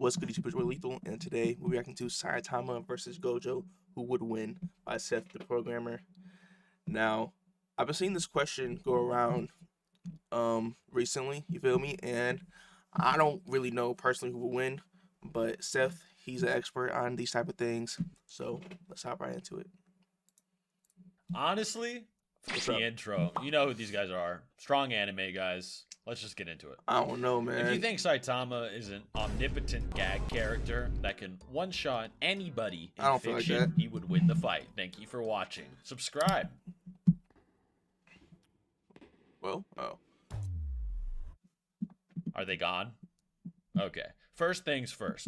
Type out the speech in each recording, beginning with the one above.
What's good, YouTubers? We're Lethal, and today we're reacting to Saitama versus Gojo, who would win, by SeththeProgrammer. Now, I've been seeing this question go around recently, you feel me? And I don't really know personally who will win, but Seth, he's an expert on these type of things, so let's hop right into it. Honestly, What's the up? intro. You know who these guys are. Strong anime guys. Let's just get into it. I don't know, man. If you think Saitama is an omnipotent gag character that can one-shot anybody I in don't feel like fiction, that. he would win the fight. Thank you for watching. Subscribe. Well, oh. Are they gone? Okay. First things first.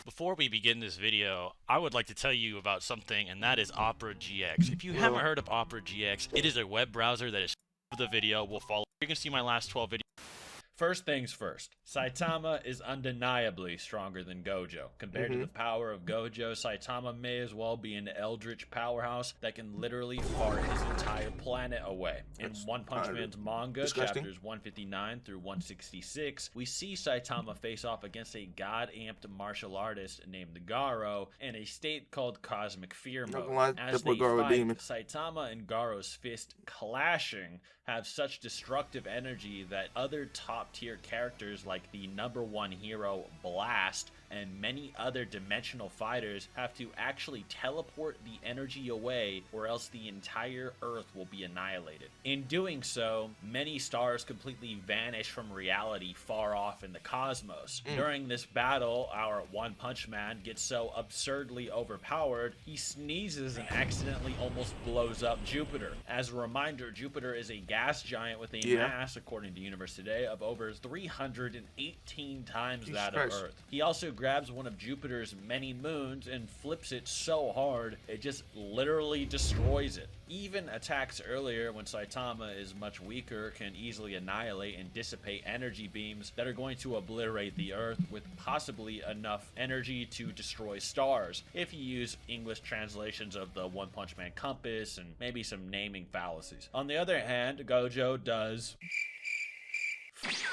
Before we begin this video, I would like to tell you about something, and that is Opera GX. If you haven't heard of Opera GX, it is a web browser that is the video will follow. You can see my last 12 videos. First things first, Saitama is undeniably stronger than Gojo. Compared to the power of Gojo, Saitama may as well be an eldritch powerhouse that can literally fart his entire planet away. In One Punch Man's manga, chapters 159 through 166, we see Saitama face off against a god-amped martial artist named Garo in a state called Cosmic Fear Mode. As they fight, Saitama and Garo's fist clashing have such destructive energy that other top-tier characters like the #1 hero Blast and many other dimensional fighters have to actually teleport the energy away, or else the entire Earth will be annihilated. In doing so, many stars completely vanish from reality far off in the cosmos. During this battle, our One Punch Man gets so absurdly overpowered, he sneezes and accidentally almost blows up Jupiter. As a reminder, Jupiter is a gas giant with a mass, according to Universe Today, of over 318 times that of Earth. He also grabs one of Jupiter's many moons and flips it so hard, it just literally destroys it. Even attacks earlier, when Saitama is much weaker, can easily annihilate and dissipate energy beams that are going to obliterate the Earth with possibly enough energy to destroy stars, if you use English translations of the One Punch Man compass and maybe some naming fallacies. On the other hand, Gojo does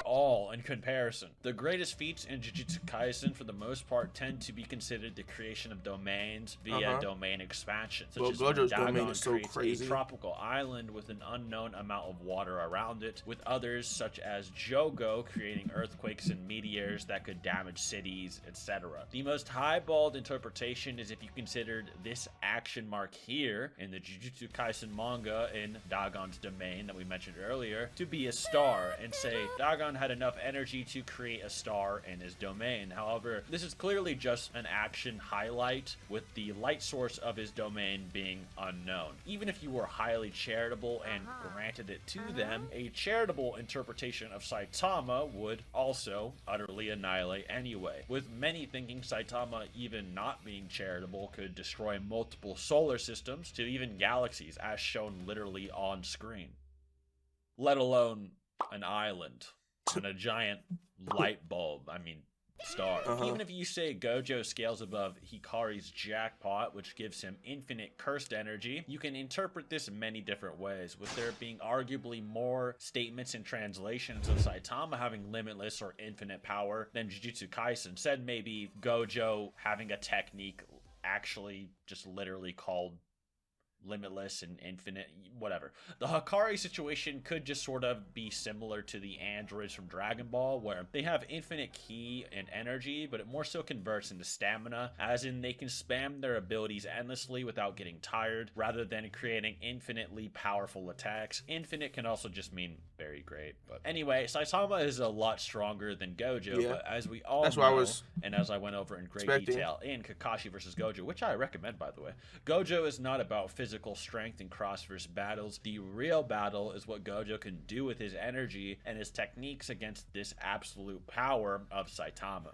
all in comparison. The greatest feats in Jujutsu Kaisen for the most part tend to be considered the creation of domains via domain expansion, such as Gojo's domain Dagon is so creates crazy. a tropical island with an unknown amount of water around it, with others such as Jogo creating earthquakes and meteors that could damage cities, etc. The most highballed interpretation is if you considered this action mark here in the Jujutsu Kaisen manga in Dagon's domain that we mentioned earlier to be a star, and say Dagon had enough energy to create a star in his domain. However, this is clearly just an action highlight, with the light source of his domain being unknown. Even if you were highly charitable and granted it to them, a charitable interpretation of Saitama would also utterly annihilate anyway, with many thinking Saitama, even not being charitable, could destroy multiple solar systems to even galaxies, as shown literally on screen, let alone an island and a giant light bulb, star. Even if you say Gojo scales above Hikari's jackpot, which gives him infinite cursed energy, you can interpret this in many different ways, with there being arguably more statements and translations of Saitama having limitless or infinite power than Jujutsu Kaisen. Said maybe Gojo having a technique actually just literally called limitless and infinite, whatever. The Hikari situation could just sort of be similar to the androids from Dragon Ball, where they have infinite ki and energy, but it more so converts into stamina, as in they can spam their abilities endlessly without getting tired, rather than creating infinitely powerful attacks. Infinite can also just mean very great. But anyway, Saitama is a lot stronger than Gojo, but as we all know, and as I went over in great detail in Kakashi vs. Gojo, which I recommend, by the way, Gojo is not about physical strength in cross-verse battles. The real battle is what Gojo can do with his energy and his techniques against this absolute power of Saitama.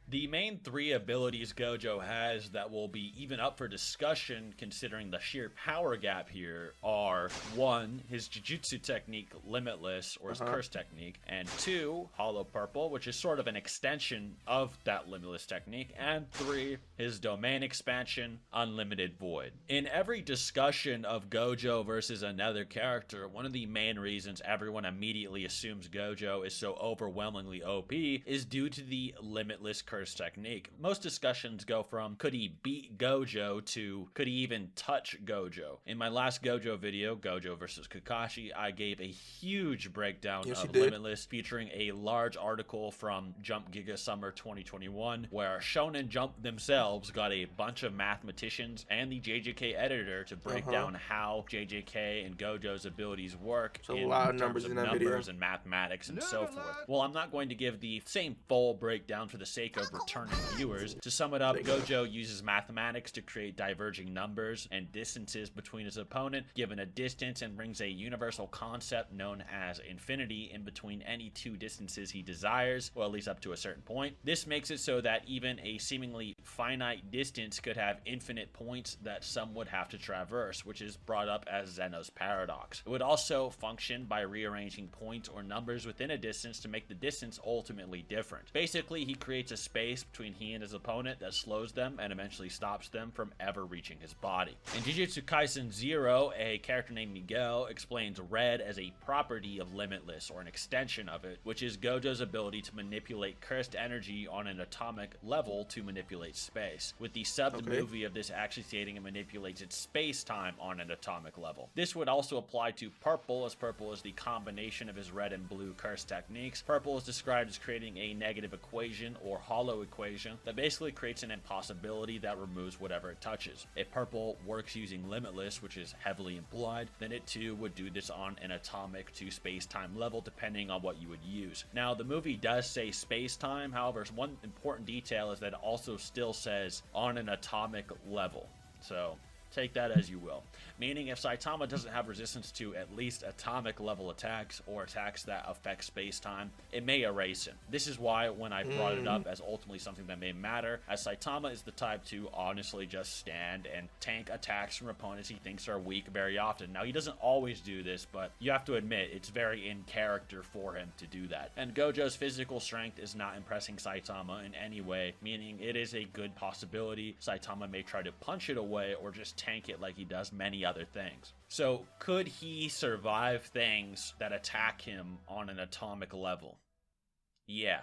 The main three abilities Gojo has that will be even up for discussion considering the sheer power gap here are 1. His Jujutsu technique Limitless, or his curse technique, and 2. Hollow Purple, which is sort of an extension of that Limitless technique, and 3. His domain expansion Unlimited Void. In every discussion of Gojo versus another character, one of the main reasons everyone immediately assumes Gojo is so overwhelmingly OP is due to the Limitless curse technique. Most discussions go from could he beat Gojo to could he even touch Gojo. In my last Gojo video, Gojo versus Kakashi, I gave a huge breakdown of Limitless featuring a large article from Jump Giga Summer 2021 where Shonen Jump themselves got a bunch of mathematicians and the JJK editor to break down how JJK and Gojo's abilities work in a lot of terms of in that numbers video. and mathematics and so forth. Well, I'm not going to give the same full breakdown for the sake of returning viewers. To sum it up, Gojo uses mathematics to create diverging numbers and distances between his opponent given a distance, and brings a universal concept known as infinity in between any two distances he desires, or at least up to a certain point. This makes it so that even a seemingly finite distance could have infinite points that some would have to traverse, which is brought up as Zeno's paradox. It would also function by rearranging points or numbers within a distance to make the distance ultimately different. Basically, he creates a space between he and his opponent that slows them and eventually stops them from ever reaching his body. In Jujutsu Kaisen 0, a character named Miguel explains red as a property of Limitless, or an extension of it, which is Gojo's ability to manipulate cursed energy on an atomic level to manipulate space, with the subbed movie of this actually stating it manipulates its space-time on an atomic level. This would also apply to purple, as purple is the combination of his red and blue curse techniques. Purple is described as creating a negative equation or hollow equation that basically creates an impossibility that removes whatever it touches. If purple works using Limitless, which is heavily implied, then it too would do this on an atomic to space-time level depending on what you would use. Now, the movie does say space-time, however, one important detail is that it also still says on an atomic level. So take that as you will. Meaning if Saitama doesn't have resistance to at least atomic level attacks or attacks that affect space-time, it may erase him. This is why when I brought it up as ultimately something that may matter, as Saitama is the type to honestly just stand and tank attacks from opponents he thinks are weak very often. Now, he doesn't always do this, but you have to admit it's very in character for him to do that. And Gojo's physical strength is not impressing Saitama in any way, meaning it is a good possibility Saitama may try to punch it away or just tank it like he does many other things. So could he survive things that attack him on an atomic level? Yeah,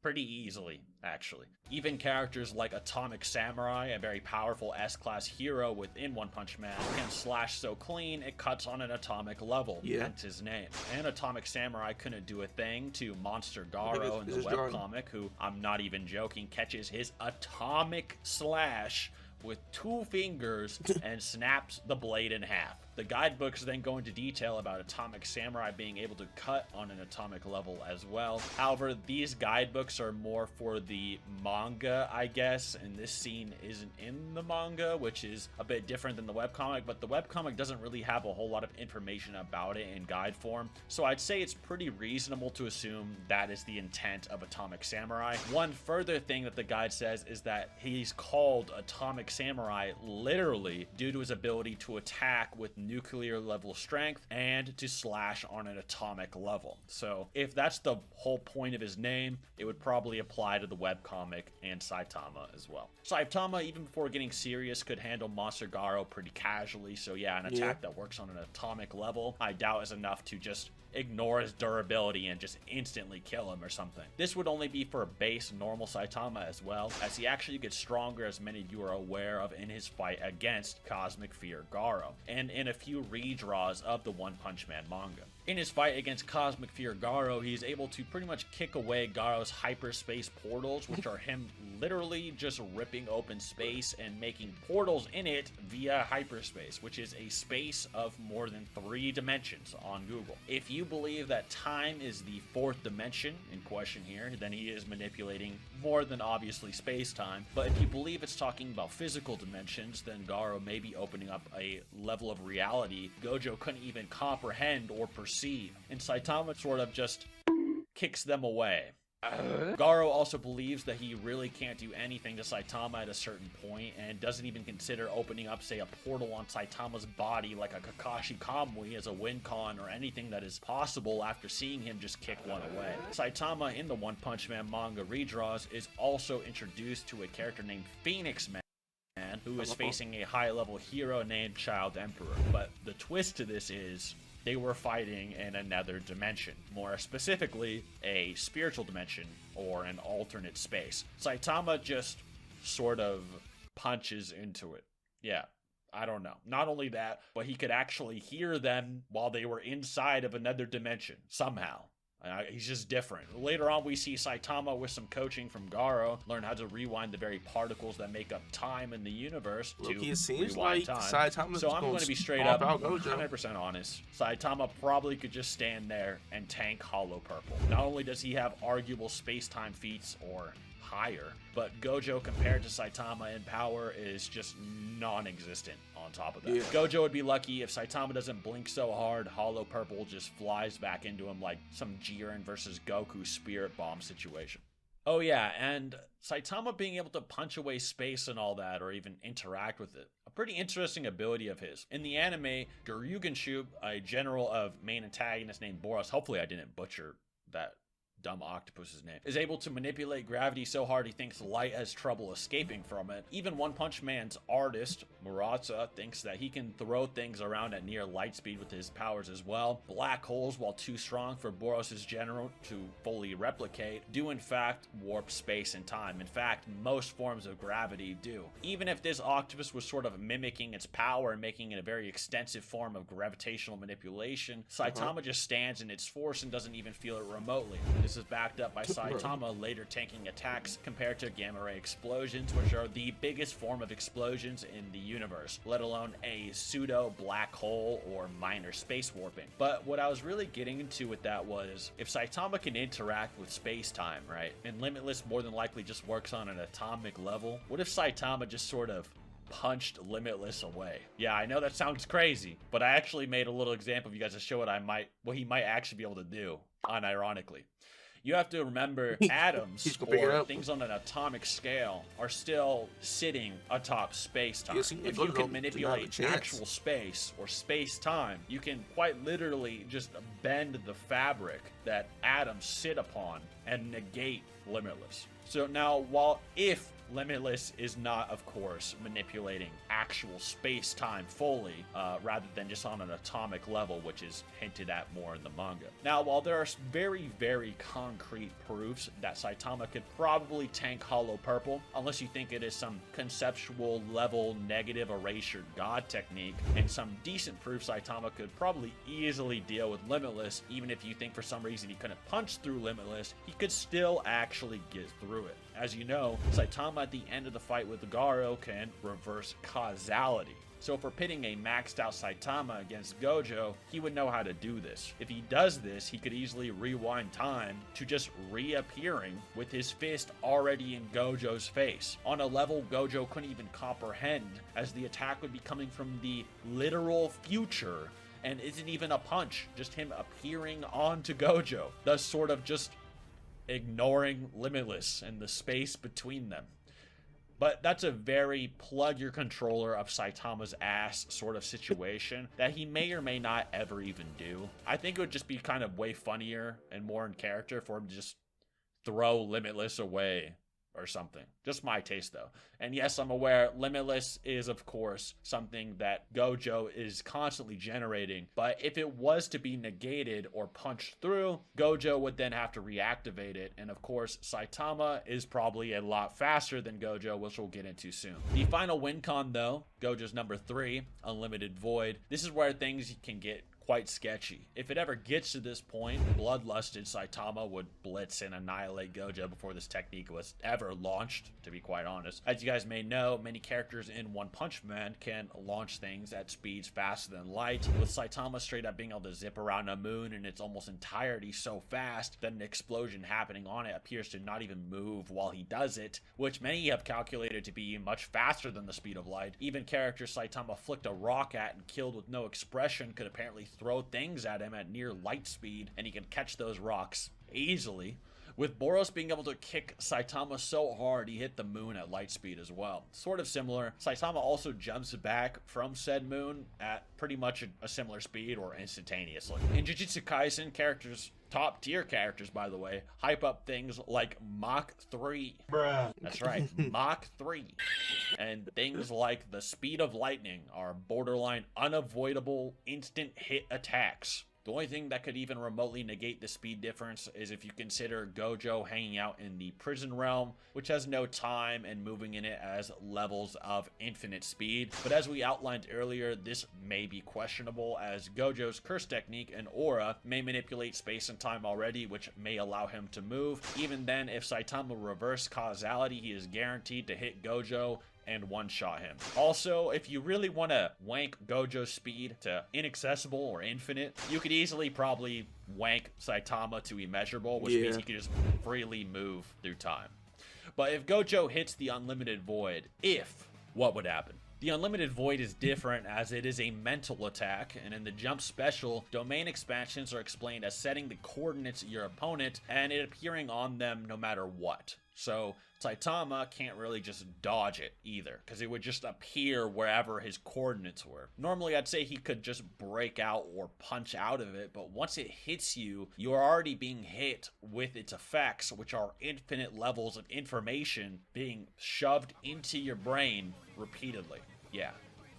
pretty easily, actually. Even characters like Atomic Samurai, a very powerful S-class hero within One Punch Man, can slash so clean it cuts on an atomic level, hence his name. And Atomic Samurai couldn't do a thing to Monster Garo in the webcomic, who, I'm not even joking, catches his atomic slash with 2 fingers and snaps the blade in half. The guidebooks then go into detail about Atomic Samurai being able to cut on an atomic level as well. However, these guidebooks are more for the manga, I guess, and this scene isn't in the manga, which is a bit different than the webcomic, but the webcomic doesn't really have a whole lot of information about it in guide form, so I'd say it's pretty reasonable to assume that is the intent of Atomic Samurai. One further thing that the guide says is that he's called Atomic Samurai literally due to his ability to attack with nuclear level strength and to slash on an atomic level. So if that's the whole point of his name, it would probably apply to the webcomic and Saitama as well. Saitama, even before getting serious, could handle Monster Garo pretty casually, so yeah, an attack that works on an atomic level I doubt is enough to just ignore his durability and just instantly kill him or something. This would only be for base normal Saitama as well, as he actually gets stronger, as many of you are aware of, in his fight against Cosmic Fear Garo, and in a few redraws of the One Punch Man manga. In his fight against Cosmic Fear Garo, he's able to pretty much kick away Garo's hyperspace portals, which are him literally just ripping open space and making portals in it via hyperspace, which is a space of more than 3 dimensions on Google. If you believe that time is the 4th dimension in question here, then he is manipulating more than obviously space-time. But if you believe it's talking about physical dimensions, then Garo may be opening up a level of reality Gojo couldn't even comprehend or perceive, and Saitama sort of just kicks them away. Garo also believes that he really can't do anything to Saitama at a certain point, and doesn't even consider opening up, say, a portal on Saitama's body like a Kakashi Kamui as a win con or anything that is possible after seeing him just kick one away. Saitama in the One Punch Man manga redraws is also introduced to a character named Phoenix Man, who is facing a high-level hero named Child Emperor. But the twist to this is they were fighting in another dimension, more specifically a spiritual dimension or an alternate space. Saitama just sort of punches into it. Yeah, I don't know. Not only that, but he could actually hear them while they were inside of another dimension somehow. He's just different. Later on, we see Saitama, with some coaching from Garo, learn how to rewind the very particles that make up time in the universe to rewind time. So I'm going to be straight up 100% honest. Saitama probably could just stand there and tank Hollow Purple. Not only does he have arguable space-time feats or higher, but Gojo compared to Saitama in power is just non-existent on top of that. Gojo would be lucky if Saitama doesn't blink so hard, Hollow Purple just flies back into him like some Jiren versus Goku Spirit Bomb situation. Oh yeah, and Saitama being able to punch away space and all that, or even interact with it. A pretty interesting ability of his. In the anime, Garyugenshub, a general of main antagonist named Boros, hopefully I didn't butcher that dumb octopus's name, is able to manipulate gravity so hard he thinks light has trouble escaping from it. Even One Punch Man's artist, Murata, thinks that he can throw things around at near light speed with his powers as well. Black holes, while too strong for Boros' general to fully replicate, do in fact warp space and time. In fact, most forms of gravity do. Even if this octopus was sort of mimicking its power and making it a very extensive form of gravitational manipulation, Saitama just stands in its force and doesn't even feel it remotely. This is backed up by Saitama later tanking attacks compared to gamma ray explosions, which are the biggest form of explosions in the universe, let alone a pseudo black hole or minor space warping. But what I was really getting into with that was, if Saitama can interact with space-time, right, and Limitless more than likely just works on an atomic level, what if Saitama just sort of punched Limitless away? Yeah, I know that sounds crazy, but I actually made a little example of you guys to show what he might actually be able to do, unironically. You have to remember, atoms or things on an atomic scale are still sitting atop space-time. If you can manipulate actual space or space-time, you can quite literally just bend the fabric that atoms sit upon and negate Limitless. So now, if Limitless is not, of course, manipulating actual space-time fully, rather than just on an atomic level, which is hinted at more in the manga. Now, while there are very, very concrete proofs that Saitama could probably tank Hollow Purple, unless you think it is some conceptual level negative erasure god technique, and some decent proof Saitama could probably easily deal with Limitless, even if you think for some reason he couldn't punch through Limitless, he could still actually get through it. As you know, Saitama at the end of the fight with Garo can reverse causality. So if we're pitting a maxed out Saitama against Gojo, he would know how to do this. If he does this, he could easily rewind time to just reappearing with his fist already in Gojo's face, on a level Gojo couldn't even comprehend, as the attack would be coming from the literal future and isn't even a punch, just him appearing onto Gojo, thus sort of just ignoring Limitless and the space between them. But that's a very plug your controller up Saitama's ass sort of situation that he may or may not ever even do. I think it would just be kind of way funnier and more in character for him to just throw Limitless away or something. Just my taste though. And yes, I'm aware Limitless is of course something that Gojo is constantly generating, but if it was to be negated or punched through, Gojo would then have to reactivate it, and of course Saitama is probably a lot faster than Gojo, which we'll get into soon. The final win con though, Gojo's number 3, Unlimited Void. This is where things can get quite sketchy. If it ever gets to this point, bloodlusted Saitama would blitz and annihilate Gojo before this technique was ever launched, to be quite honest. As you guys may know, many characters in One Punch Man can launch things at speeds faster than light, with Saitama straight up being able to zip around a moon in its almost entirety so fast that an explosion happening on it appears to not even move while he does it, which many have calculated to be much faster than the speed of light. Even characters Saitama flicked a rock at and killed with no expression could apparently throw things at him at near light speed, and he can catch those rocks easily. with Boros being able to kick Saitama so hard he hit the moon at light speed as well. Sort of similar, Saitama also jumps back from said moon at pretty much a similar speed or instantaneously. In Jujutsu Kaisen, characters, top tier characters by the way, hype up things like Mach 3. Bruh. That's right, Mach 3. And things like the speed of lightning are borderline unavoidable instant hit attacks. The only thing that could even remotely negate the speed difference is if you consider Gojo hanging out in the prison realm, which has no time and moving in it as levels of infinite speed. But as we outlined earlier, this may be questionable as Gojo's curse technique and aura may manipulate space and time already, which may allow him to move. Even then, if Saitama reverse causality, he is guaranteed to hit Gojo and one-shot him. Also, if you really want to wank Gojo's speed to inaccessible or infinite, you could easily probably wank Saitama to immeasurable, which means he could just freely move through time. But if Gojo hits the unlimited void, what would happen? The Unlimited Void is different as it is a mental attack, and in the Jump Special, domain expansions are explained as setting the coordinates of your opponent and it appearing on them no matter what. So Saitama can't really just dodge it either, because it would just appear wherever his coordinates were. Normally I'd say he could just break out or punch out of it, but once it hits you, you are already being hit with its effects, which are infinite levels of information being shoved into your brain repeatedly. Yeah.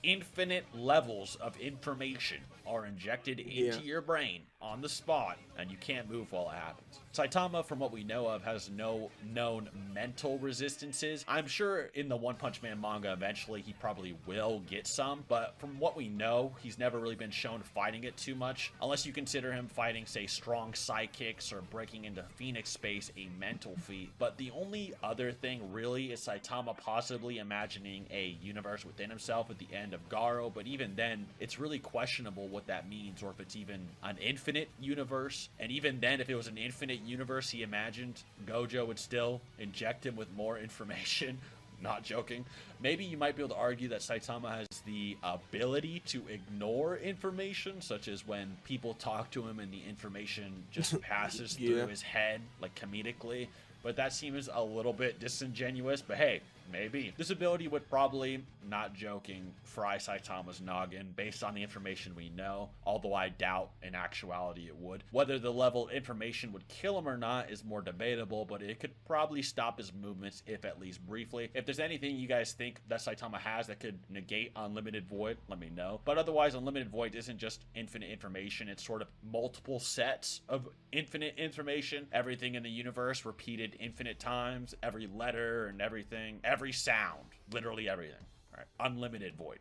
Infinite levels of information are injected into your brain on the spot, and you can't move while it happens. Saitama, from what we know of, has no known mental resistances. I'm sure in the One Punch Man manga eventually he probably will get some, but from what we know, he's never really been shown fighting it too much, unless you consider him fighting, say, strong sidekicks or breaking into Phoenix space a mental feat. But the only other thing really is Saitama possibly imagining a universe within himself at the end of Garo, but even then, it's really questionable what that means, or if it's even an infinite universe. And even then, if it was an infinite universe he imagined, Gojo would still inject him with more information. Not joking. Maybe you might be able to argue that Saitama has the ability to ignore information, such as when people talk to him and the information just passes through his head, like comedically. But that seems a little bit disingenuous, but hey, maybe. This ability would probably, not joking, fry Saitama's noggin based on the information we know, although I doubt in actuality it would. Whether the level of information would kill him or not is more debatable, but it could probably stop his movements, if at least briefly. If there's anything you guys think that Saitama has that could negate Unlimited Void, let me know. But otherwise, Unlimited Void isn't just infinite information, it's sort of multiple sets of infinite information. Everything in the universe repeated infinite times, every letter and everything, every sound, literally everything. All right, Unlimited Void.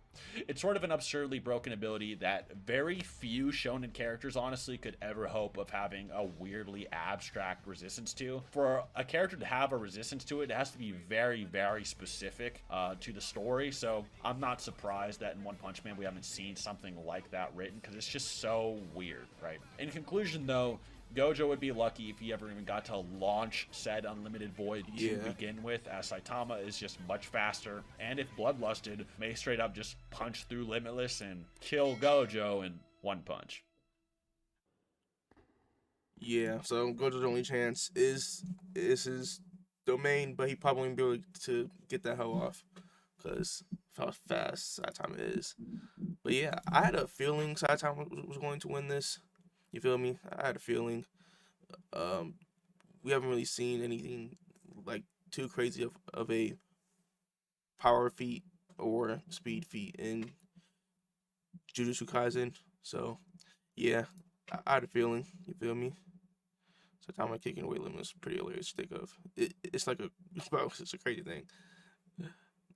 It's sort of an absurdly broken ability that very few shonen characters honestly could ever hope of having a weirdly abstract resistance to. For a character to have a resistance to it, it has to be very, very specific to the story. So I'm not surprised that in One Punch Man we haven't seen something like that written, because it's just so weird, right? In conclusion though, Gojo would be lucky if he ever even got to launch said Unlimited Void to begin with, as Saitama is just much faster, and if bloodlusted, may straight up just punch through Limitless and kill Gojo in one punch. Yeah, so Gojo's only chance is his domain, but he probably won't be able to get that hell off, because of how fast Saitama is. But yeah, I had a feeling Saitama was going to win this. You feel me? I had a feeling. We haven't really seen anything like too crazy of a power feat or speed feat in Jujutsu Kaisen. So yeah, I had a feeling. You feel me? Saitama kicking away limits is pretty hilarious to think of. It's like it's a crazy thing.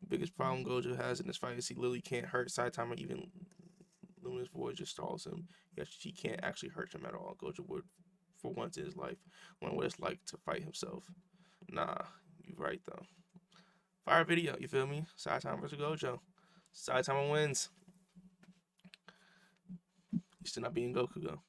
Biggest problem Gojo has in this fight is he literally can't hurt Saitama. Even Luminous Void just stalls him. He can't actually hurt him at all. Gojo would, for once in his life, learn what it's like to fight himself. Nah, you right though. Fire video, you feel me? Saitama versus Gojo. Saitama wins. He's still not being Goku though.